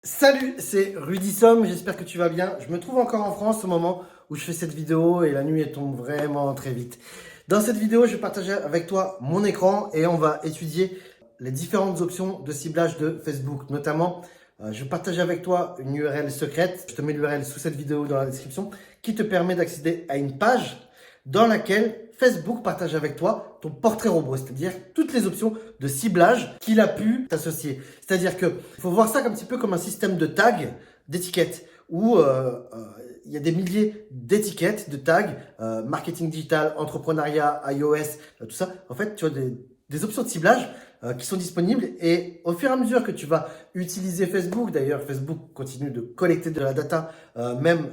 Salut, c'est Rudy Somme, j'espère que tu vas bien. Je me trouve encore en France au moment où je fais cette vidéo et la nuit elle tombe vraiment très vite. Dans cette vidéo, je vais partager avec toi mon écran et on va étudier les différentes options de ciblage de Facebook. Notamment, je vais partager avec toi une URL secrète, je te mets l'URL sous cette vidéo dans la description, qui te permet d'accéder à une page dans laquelle Facebook partage avec toi ton portrait robot, c'est-à-dire toutes les options de ciblage qu'il a pu t'associer. C'est-à-dire que faut voir ça un petit peu comme un système de tags, d'étiquettes, où il y a des milliers d'étiquettes, de tags, marketing digital, entrepreneuriat, iOS, tout ça. En fait, tu as des options de ciblage qui sont disponibles et au fur et à mesure que tu vas utiliser Facebook, d'ailleurs Facebook continue de collecter de la data, même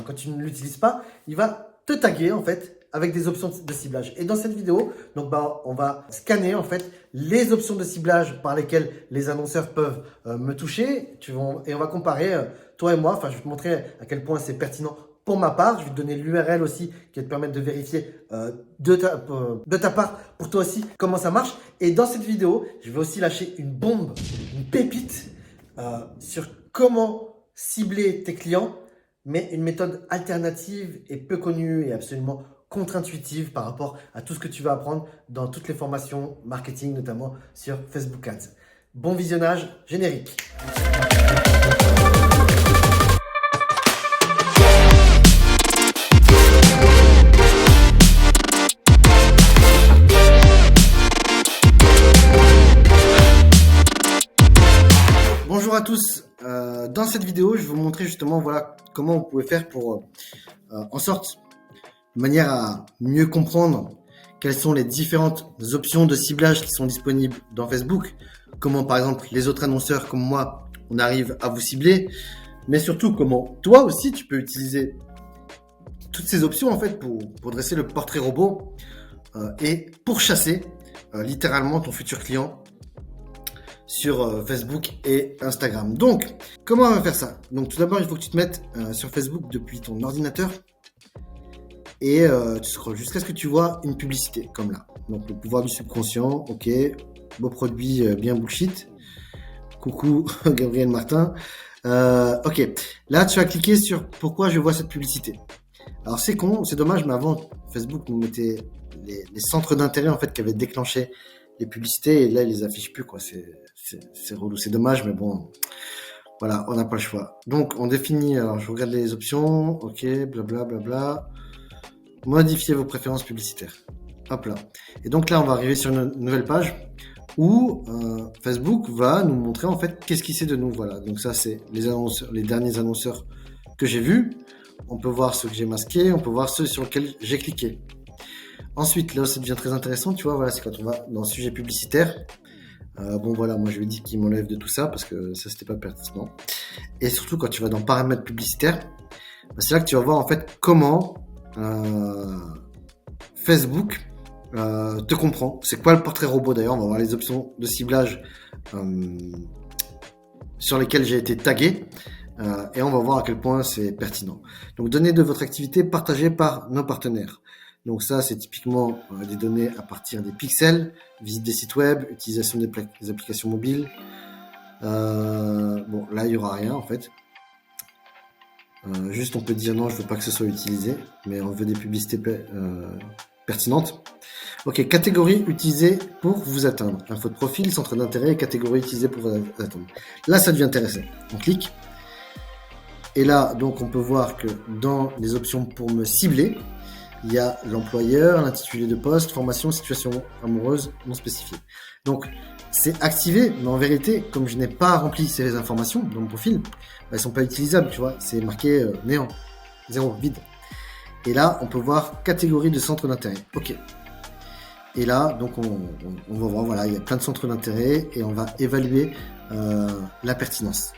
quand tu ne l'utilises pas, il va te taguer en fait avec des options de ciblage. Et dans cette vidéo, donc on va scanner en fait les options de ciblage par lesquelles les annonceurs peuvent me toucher. Et on va comparer toi et moi. Enfin, je vais te montrer à quel point c'est pertinent pour ma part. Je vais te donner l'URL aussi qui va te permettre de vérifier de ta part pour toi aussi comment ça marche. Et dans cette vidéo, je vais aussi lâcher une bombe, une pépite sur comment cibler tes clients, mais une méthode alternative et peu connue et absolument contre-intuitive par rapport à tout ce que tu vas apprendre dans toutes les formations marketing, notamment sur Facebook Ads. Bon visionnage, générique. Bonjour à tous. Dans cette vidéo, je vais vous montrer justement voilà comment vous pouvez faire pour en sorte de manière à mieux comprendre quelles sont les différentes options de ciblage qui sont disponibles dans Facebook, comment par exemple les autres annonceurs comme moi, on arrive à vous cibler, mais surtout comment toi aussi tu peux utiliser toutes ces options en fait pour dresser le portrait robot et pour chasser littéralement ton futur client sur Facebook et Instagram. Donc, comment on va faire ça? Donc tout d'abord, il faut que tu te mettes sur Facebook depuis ton ordinateur et tu scrolles jusqu'à ce que tu vois une publicité comme là. Donc le pouvoir du subconscient, ok, beau produit bien bullshit. Coucou Gabriel Martin. Ok, là tu vas cliquer sur pourquoi je vois cette publicité. Alors c'est con, c'est dommage, mais avant Facebook nous mettait les centres d'intérêt en fait qui avaient déclenché les publicités et là ils les affichent plus quoi. C'est relou, c'est dommage, mais bon. Voilà, on n'a pas le choix. Donc, on définit, alors je regarde les options, ok, blabla, blabla. Modifiez vos préférences publicitaires. Hop là. Et donc là, on va arriver sur une nouvelle page où Facebook va nous montrer en fait qu'est-ce qu'il sait de nous. Voilà, donc ça, c'est les derniers annonceurs que j'ai vus. On peut voir ceux que j'ai masqués, on peut voir ceux sur lesquels j'ai cliqué. Ensuite, là où ça devient très intéressant, tu vois, voilà, c'est quand on va dans le sujet publicitaire. Bon voilà, moi je lui ai dit qu'il m'enlève de tout ça parce que ça c'était pas pertinent. Et surtout quand tu vas dans paramètres publicitaires, c'est là que tu vas voir en fait comment Facebook te comprend. C'est quoi le portrait robot d'ailleurs? On va voir les options de ciblage sur lesquelles j'ai été tagué et on va voir à quel point c'est pertinent. Donc données de votre activité partagées par nos partenaires. Donc ça, c'est typiquement des données à partir des pixels, visite des sites web, utilisation des applications mobiles. Bon, là, il n'y aura rien en fait. Juste, on peut dire non, je veux pas que ce soit utilisé, mais on veut des publicités pertinentes. Ok, catégorie utilisée pour vous atteindre. Info de profil, centre d'intérêt et catégorie utilisée pour vous atteindre. Là, ça devient intéressant. On clique. Et là, donc, on peut voir que dans les options pour me cibler, il y a l'employeur, l'intitulé de poste, formation, situation amoureuse non spécifiée. Donc, c'est activé, mais en vérité, comme je n'ai pas rempli ces informations dans mon profil, elles sont pas utilisables, tu vois. C'est marqué néant, zéro, vide. Et là, on peut voir catégorie de centre d'intérêt. Ok. Et là, donc, on va voir, voilà, il y a plein de centres d'intérêt et on va évaluer la pertinence.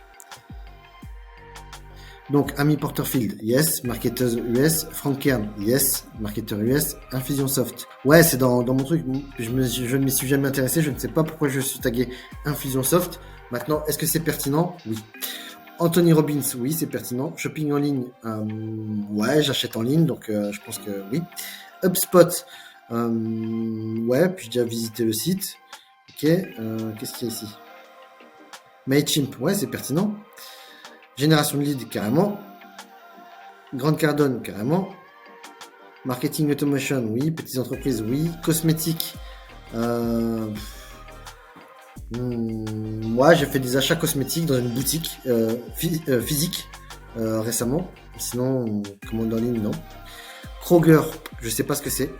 Donc, Amy Porterfield, yes. Marketeuse US. Frank Kern, yes. Marketeur US. Infusionsoft. Ouais, c'est dans mon truc. Je ne m'y suis jamais intéressé. Je ne sais pas pourquoi je suis tagué Infusionsoft. Maintenant, est-ce que c'est pertinent? Oui. Anthony Robbins, oui, c'est pertinent. Shopping en ligne, ouais, j'achète en ligne, donc je pense que oui. HubSpot, ouais, puis j'ai déjà visité le site. Ok, qu'est-ce qu'il y a ici? Mailchimp, ouais, c'est pertinent. Génération de leads, carrément. Grande Cardone, carrément. Marketing automation, oui. Petites entreprises, oui. Cosmétiques. Moi, j'ai fait des achats cosmétiques dans une boutique physique récemment. Sinon, commande en ligne, non. Kroger, je sais pas ce que c'est.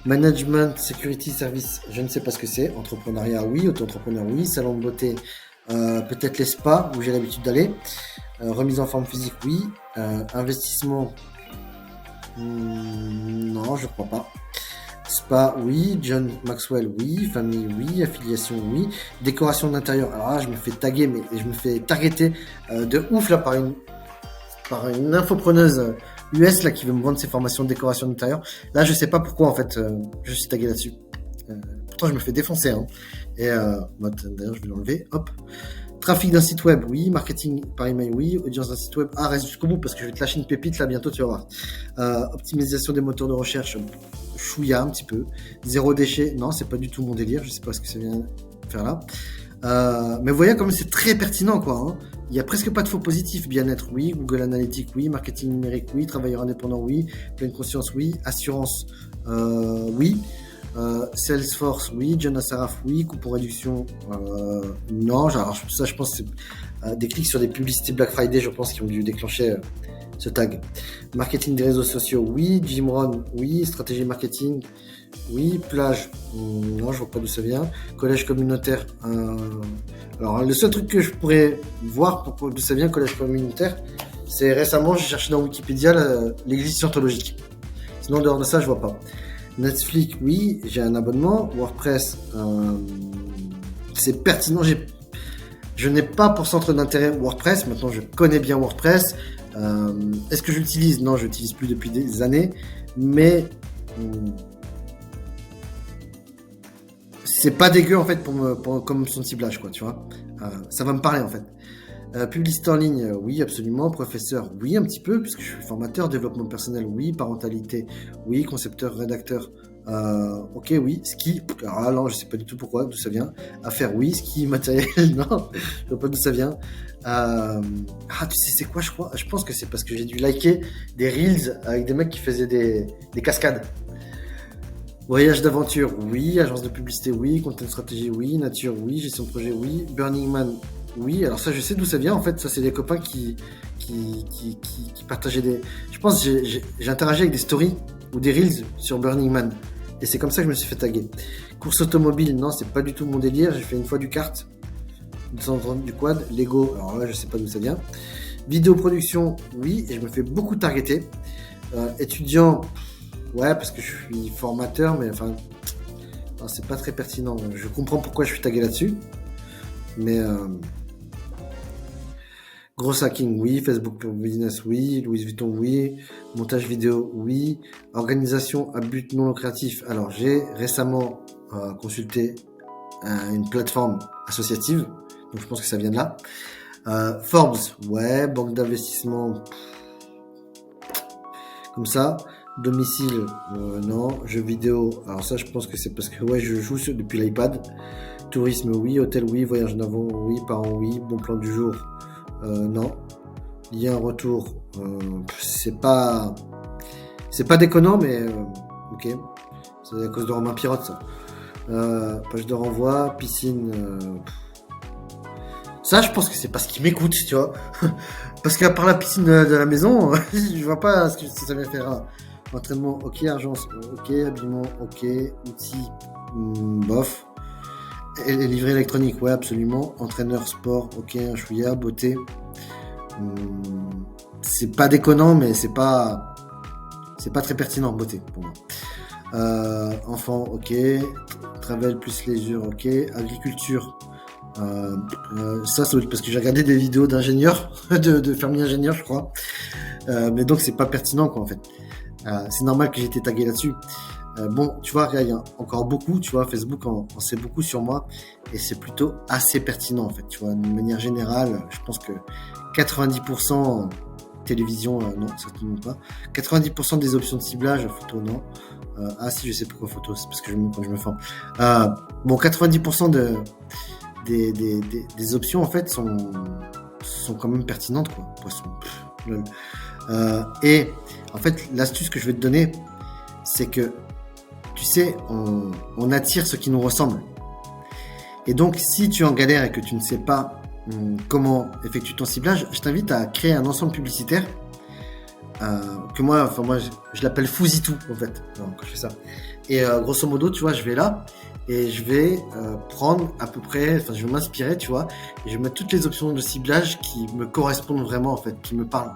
Management, security, service, je ne sais pas ce que c'est. Entrepreneuriat, oui. Auto-entrepreneur, oui. Salon de beauté, peut-être les spas où j'ai l'habitude d'aller. Remise en forme physique, oui. Investissement, non, je crois pas. Spa, oui. John Maxwell, oui. Famille, oui. Affiliation, oui. Décoration d'intérieur. Alors là, je me fais taguer, mais je me fais targeter de ouf là par une infopreneuse US là qui veut me vendre ses formations de décoration d'intérieur. Là, je sais pas pourquoi en fait je suis tagué là-dessus. Pourtant, je me fais défoncer. Hein. Et d'ailleurs, je vais l'enlever. Hop. Trafic d'un site web, oui. Marketing par email, oui. Audience d'un site web. Ah, reste jusqu'au bout parce que je vais te lâcher une pépite là bientôt, tu vas voir. Optimisation des moteurs de recherche, chouïa un petit peu. Zéro déchet, non, c'est pas du tout mon délire. Je sais pas ce que ça vient faire là. Mais vous voyez comme c'est très pertinent quoi. Hein. Il y a presque pas de faux positifs. Bien-être, oui. Google Analytics, oui. Marketing numérique, oui. Travailleur indépendant, oui. Pleine conscience, oui. Assurance, oui. Salesforce, oui. John Assaraf, oui. Coupon réduction, non. Alors, ça, je pense que c'est des clics sur des publicités Black Friday, je pense, qui ont dû déclencher ce tag. Marketing des réseaux sociaux, oui. Jim Rohn, oui. Stratégie marketing, oui. Plage, non, je vois pas d'où ça vient. Collège communautaire, alors le seul truc que je pourrais voir d'où ça vient, collège communautaire, c'est récemment j'ai cherché dans Wikipédia l'église scientologique. Sinon, en dehors de ça, je vois pas. Netflix, oui, j'ai un abonnement. WordPress, c'est pertinent. Je n'ai pas pour centre d'intérêt WordPress. Maintenant, je connais bien WordPress. Est-ce que j'utilise ? Non, je l'utilise plus depuis des années. Mais c'est pas dégueu en fait comme son ciblage, quoi, tu vois. Ça va me parler en fait. Publicité en ligne, oui, absolument. Professeur, oui, un petit peu, puisque je suis formateur. Développement personnel, oui. Parentalité, oui. Concepteur, rédacteur, ok, oui. Ski, alors là, non, je sais pas du tout pourquoi, d'où ça vient. Affaire, oui. Ski, matériel, non, je vois pas d'où ça vient. Tu sais, c'est quoi, je crois ? Je pense que c'est parce que j'ai dû liker des reels avec des mecs qui faisaient des cascades. Voyage d'aventure, oui. Agence de publicité, oui. Content stratégie, oui. Nature, oui. Gestion de projet, oui. Burning Man, oui. Alors ça, je sais d'où ça vient. En fait, ça, c'est des copains qui partageaient des... Je pense que j'ai interagi avec des stories ou des reels sur Burning Man. Et c'est comme ça que je me suis fait taguer. Course automobile, non, c'est pas du tout mon délire. J'ai fait une fois du kart, du quad. Lego, alors là, je sais pas d'où ça vient. Vidéoproduction, oui. Et je me fais beaucoup targeter. Étudiant... Ouais, parce que je suis formateur, mais enfin, non, c'est pas très pertinent. Je comprends pourquoi je suis tagué là-dessus. Mais gros hacking, oui. Facebook pour business, oui. Louis Vuitton, oui. Montage vidéo, oui. Organisation à but non lucratif. Alors, j'ai récemment consulté une plateforme associative. Donc, je pense que ça vient de là. Forbes, ouais. Banque d'investissement, comme ça. Domicile, non. Jeux vidéo, alors ça je pense que c'est parce que ouais, je joue depuis l'iPad. Tourisme, oui. Hôtel, oui. Voyage en avant, oui. Parents, oui. Bon plan du jour, non. Lien retour, c'est pas déconnant, mais ok. C'est à cause de Romain Pirotte, ça. Page de renvoi, piscine. Ça, je pense que c'est parce qu'il m'écoute, tu vois. Parce qu'à part la piscine de la maison, je vois pas ce que ça vient faire. Entraînement, ok. Agence, ok. Habillement, ok. Outils, bof. Et les livrets électroniques, ouais, absolument. Entraîneur, sport, ok. Un chouïa, beauté. C'est pas déconnant, mais c'est pas très pertinent, beauté, pour moi. Enfant, ok. Travel plus leisure, ok. Agriculture. Ça doit être parce que j'ai regardé des vidéos d'ingénieurs, de fermiers ingénieurs, je crois. Mais donc, c'est pas pertinent, quoi, en fait. C'est normal que j'ai été tagué là-dessus. Bon, tu vois, il y a encore beaucoup, tu vois, Facebook en sait beaucoup sur moi et c'est plutôt assez pertinent, en fait, tu vois, d'une manière générale, je pense que 90% télévision, non, certainement pas. 90% des options de ciblage, photo, non. Si, je sais pourquoi photo, c'est parce que quand je me forme. Bon, 90% des options en fait sont quand même pertinentes quoi. Poisson. Lol. Et en fait, l'astuce que je vais te donner, c'est que tu sais, on attire ce qui nous ressemble. Et donc, si tu es en galère et que tu ne sais pas comment effectuer ton ciblage, je t'invite à créer un ensemble publicitaire que moi, je l'appelle Fousitou en fait, quand je fais ça. Et grosso modo, tu vois, je vais là et je vais prendre à peu près, je vais m'inspirer, tu vois, et je vais mettre toutes les options de ciblage qui me correspondent vraiment en fait, qui me parlent.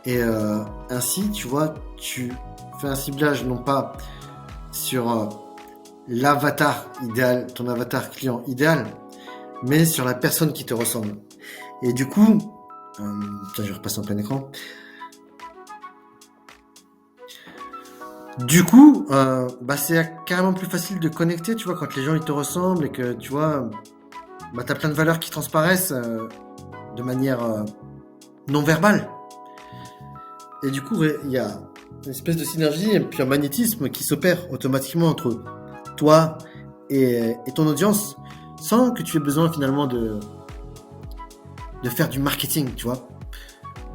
Et ainsi, tu vois, tu fais un ciblage non pas sur l'avatar idéal, ton avatar client idéal, mais sur la personne qui te ressemble. Et du coup, je vais repasser en plein écran. Du coup, c'est carrément plus facile de connecter, tu vois, quand les gens ils te ressemblent et que tu vois, t'as plein de valeurs qui transparaissent de manière non verbale. Et du coup, il y a une espèce de synergie et puis un magnétisme qui s'opère automatiquement entre toi et ton audience, sans que tu aies besoin finalement de faire du marketing, tu vois.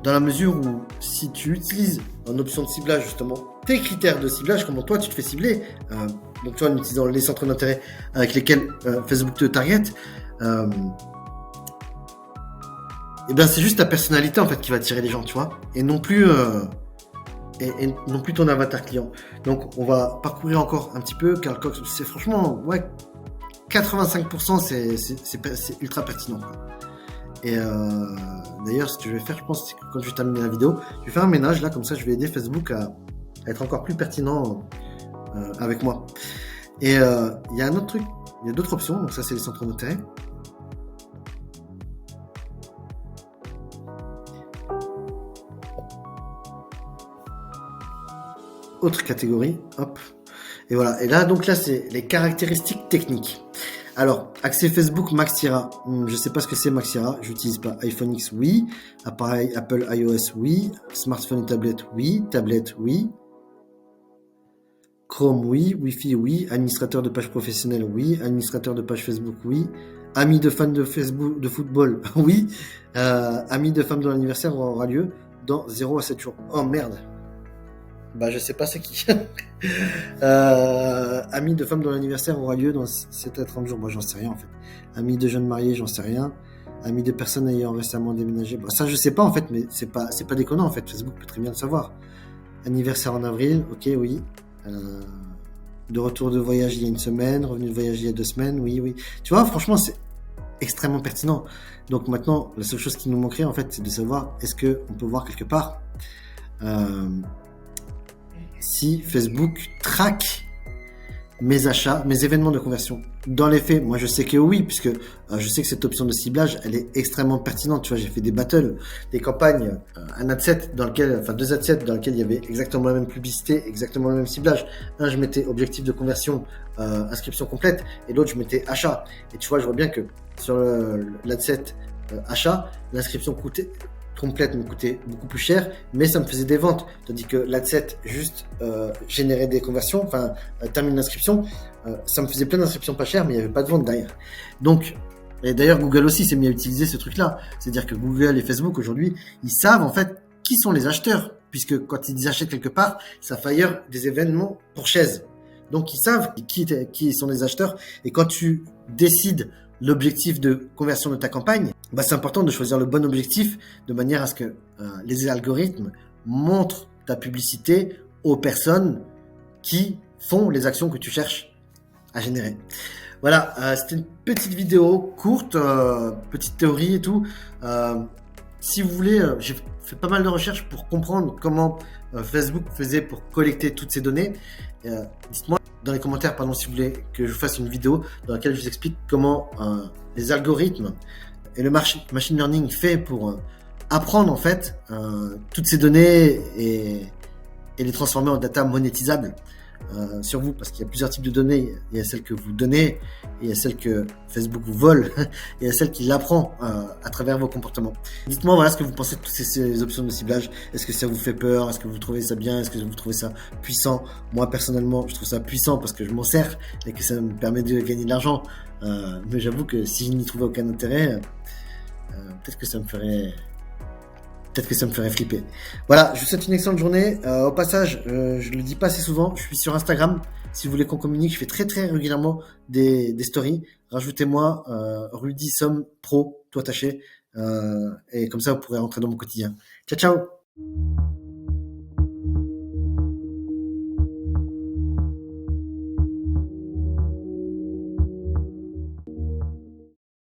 Dans la mesure où si tu utilises en option de ciblage justement tes critères de ciblage, comment toi tu te fais cibler, donc tu vois, en utilisant les centres d'intérêt avec lesquels Facebook te target, et bien c'est juste ta personnalité en fait qui va attirer les gens, tu vois, et non plus et non plus ton avatar client. Donc on va parcourir encore un petit peu car c'est franchement 85% c'est ultra pertinent quoi. Et d'ailleurs ce que je vais faire, je pense, c'est que quand je vais terminer la vidéo, je vais faire un ménage là, comme ça je vais aider Facebook à être encore plus pertinent avec moi. Et il y a un autre truc, il y a d'autres options, donc ça c'est les centres d'intérêt. Autre catégorie, hop. Et voilà. Et là, donc là, c'est les caractéristiques techniques. Alors, accès Facebook Max Sierra. Je sais pas ce que c'est Max Sierra. J'utilise pas. iPhone X, oui. Appareil Apple iOS, oui. Smartphone et tablette, oui. Tablette, oui. Chrome, oui. Wi-Fi, oui. Administrateur de page professionnelle, oui. Administrateur de page Facebook, oui. Amis de fans de Facebook, de football, oui. Amis de femmes dont l'anniversaire aura lieu dans 0 à 7 jours. Oh merde. Je sais pas c'est qui. Amis de femmes dont l'anniversaire aura lieu dans 7 à 30 jours. J'en sais rien en fait. Amis de jeunes mariés, j'en sais rien. Amis de personnes ayant récemment déménagé. Ça je sais pas en fait, mais c'est pas déconnant en fait. Facebook peut très bien le savoir. Anniversaire en avril, ok, oui. De retour de voyage il y a une semaine, revenu de voyage il y a 2 semaines, oui. Tu vois, franchement, c'est extrêmement pertinent. Donc maintenant, la seule chose qui nous manquerait en fait, c'est de savoir est-ce que on peut voir quelque part si Facebook traque mes achats, mes événements de conversion. Dans les faits, moi je sais que oui, puisque je sais que cette option de ciblage, elle est extrêmement pertinente. Tu vois, j'ai fait des battles, des campagnes, un ad set dans lequel, deux ad sets dans lesquels il y avait exactement la même publicité, exactement le même ciblage. Un, je mettais objectif de conversion, inscription complète, et l'autre, je mettais achat. Et tu vois, je vois bien que sur l'ad set achat, l'inscription complète me coûtait beaucoup plus cher, mais ça me faisait des ventes. Tandis que l'ad-set juste générait des conversions, termine l'inscription, ça me faisait plein d'inscriptions pas chères, mais il n'y avait pas de vente derrière. Donc, et d'ailleurs Google aussi s'est mis à utiliser ce truc-là. C'est-à-dire que Google et Facebook aujourd'hui, ils savent en fait qui sont les acheteurs, puisque quand ils achètent quelque part, ça fait ailleurs des événements pour chaises. Donc ils savent qui sont les acheteurs, et quand tu décides l'objectif de conversion de ta campagne, c'est important de choisir le bon objectif de manière à ce que les algorithmes montrent ta publicité aux personnes qui font les actions que tu cherches à générer. Voilà, c'était une petite vidéo courte, petite théorie et tout. Si vous voulez, j'ai fait pas mal de recherches pour comprendre comment Facebook faisait pour collecter toutes ces données. Dites-moi dans les commentaires, si vous voulez que je fasse une vidéo dans laquelle je vous explique comment les algorithmes et le machine learning fait pour apprendre en fait toutes ces données et les transformer en data monétisable. sur vous, parce qu'il y a plusieurs types de données. Il y a celles que vous donnez, et il y a celles que Facebook vous vole, et il y a celles qu'il apprend à travers vos comportements. Dites-moi voilà ce que vous pensez de toutes ces options de ciblage. Est-ce que ça vous fait peur? Est-ce que vous trouvez ça bien? Est-ce que vous trouvez ça puissant? Moi personnellement, je trouve ça puissant parce que je m'en sers et que ça me permet de gagner de l'argent. Mais j'avoue que si je n'y trouvais aucun intérêt, peut-être que ça me ferait flipper. Voilà, je vous souhaite une excellente journée. Au passage, je le dis pas assez souvent, je suis sur Instagram. Si vous voulez qu'on communique, je fais très très régulièrement des stories. Rajoutez-moi Rudy Somme Pro, tout attaché. Et comme ça, vous pourrez rentrer dans mon quotidien. Ciao, ciao!